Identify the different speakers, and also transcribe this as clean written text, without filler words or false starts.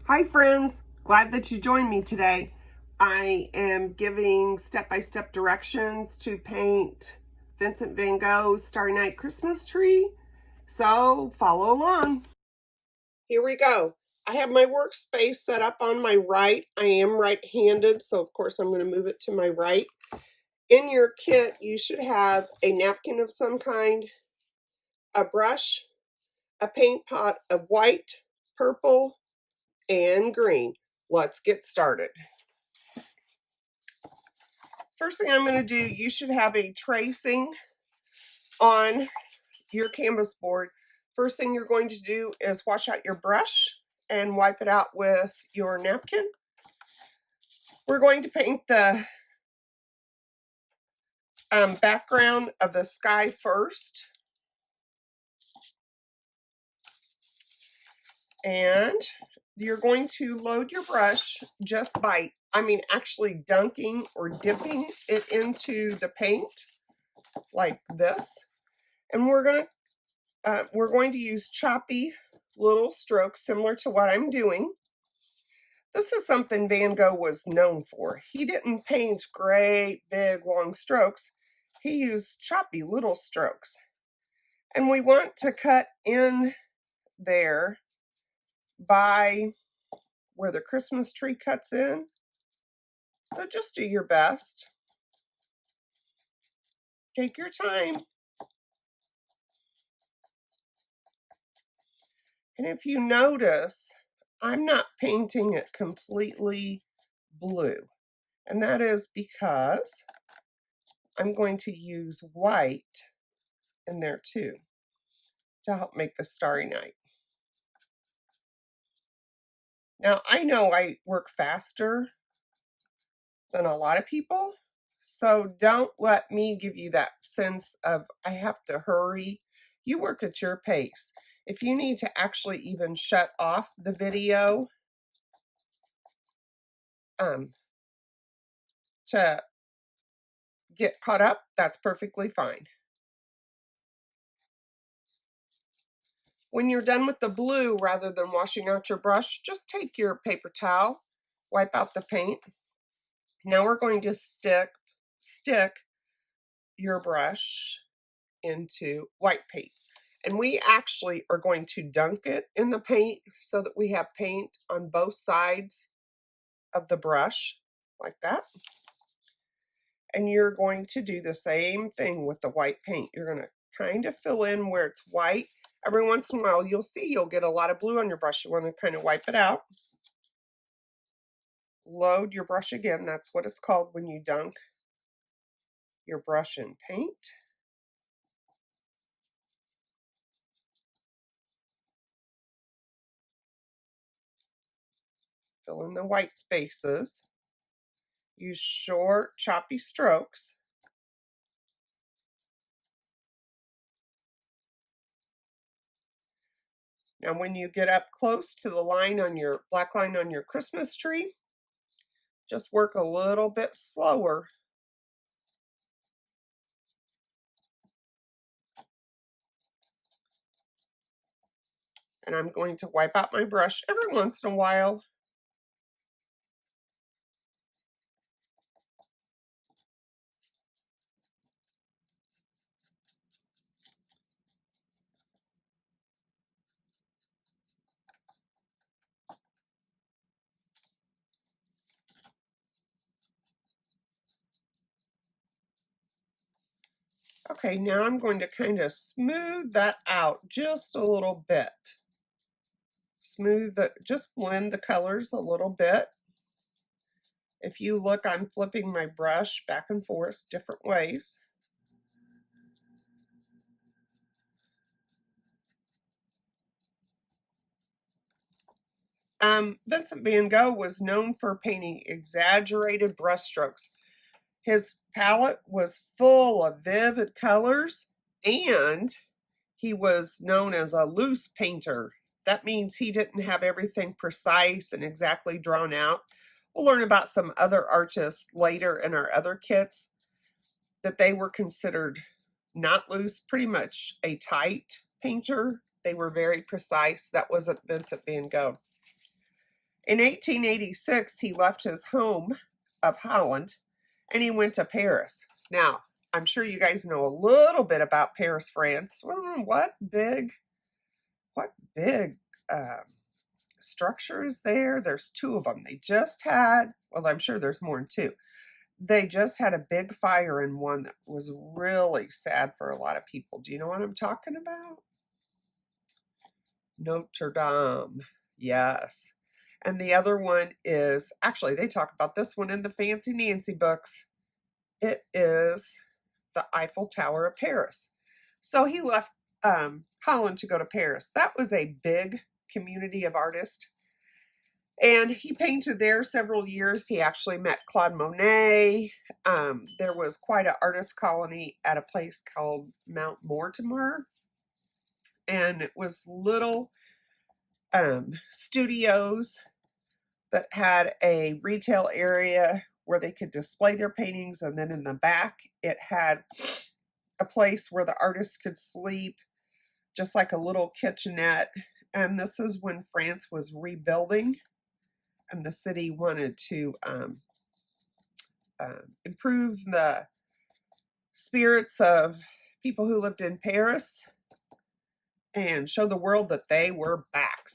Speaker 1: Hi friends, glad that you joined me today. I am giving step-by-step directions to paint Vincent van Gogh's Starry Night Christmas tree, so follow along. Here we go. I have my workspace set up on my right. I am right-handed, so of course I'm going to move it to my right. In your kit, you should have a napkin of some kind, a brush, a paint pot of white, purple, and green. Let's get started. First thing I'm going to do, you should have a tracing on your canvas board. First thing you're going to do is wash out your brush and wipe it out with your napkin. We're going to paint the background of the sky first. And you're going to load your brush just by, actually dunking or dipping it into the paint like this. And we're going to use choppy little strokes similar to what I'm doing. This is something Van Gogh was known for. He didn't paint great, big, long strokes. He used choppy little strokes. And we want to cut in there by where the Christmas tree cuts in. So just do your best. Take your time. And if you notice, I'm not painting it completely blue. And that is because I'm going to use white in there too to help make the Starry Night. Now, I know I work faster than a lot of people, so don't let me give you that sense of I have to hurry. You work at your pace. If you need to actually even shut off the video to get caught up, that's perfectly fine. When you're done with the blue, rather than washing out your brush, just take your paper towel, wipe out the paint. Now we're going to stick your brush into white paint. And we actually are going to dunk it in the paint so that we have paint on both sides of the brush, like that. And you're going to do the same thing with the white paint. You're going to kind of fill in where it's white. Every once in a while, you'll get a lot of blue on your brush. You want to kind of wipe it out. Load your brush again. That's what it's called when you dunk your brush in paint. Fill in the white spaces. Use short, choppy strokes. Now, when you get up close to the line on your black line on your Christmas tree, just work a little bit slower. And I'm going to wipe out my brush every once in a while. Okay, now I'm going to kind of smooth that out just a little bit. Just blend the colors a little bit. If you look, I'm flipping my brush back and forth different ways. Vincent van Gogh was known for painting exaggerated brushstrokes. His palette was full of vivid colors, and he was known as a loose painter. That means he didn't have everything precise and exactly drawn out. We'll learn about some other artists later in our other kits that they were considered not loose, pretty much a tight painter. They were very precise. That wasn't Vincent van Gogh. In 1886, he left his home of Holland and he went to Paris. Now, I'm sure you guys know a little bit about Paris, France. Well, what big uh, structure is there? There's two of them. They just had, well, I'm sure there's more than two. They just had a big fire in one that was really sad for a lot of people. Do you know what I'm talking about? Notre Dame. Yes. And the other one is, actually, they talk about this one in the Fancy Nancy books. It is the Eiffel Tower of Paris. So he left Holland to go to Paris. That was a big community of artists. And he painted there several years. He actually met Claude Monet. There was quite an artist colony at a place called Mount Mortimer. And it was little studios that had a retail area where they could display their paintings. And then in the back, it had a place where the artists could sleep, just like a little kitchenette. And this is when France was rebuilding and the city wanted to improve the spirits of people who lived in Paris and show the world that they were back.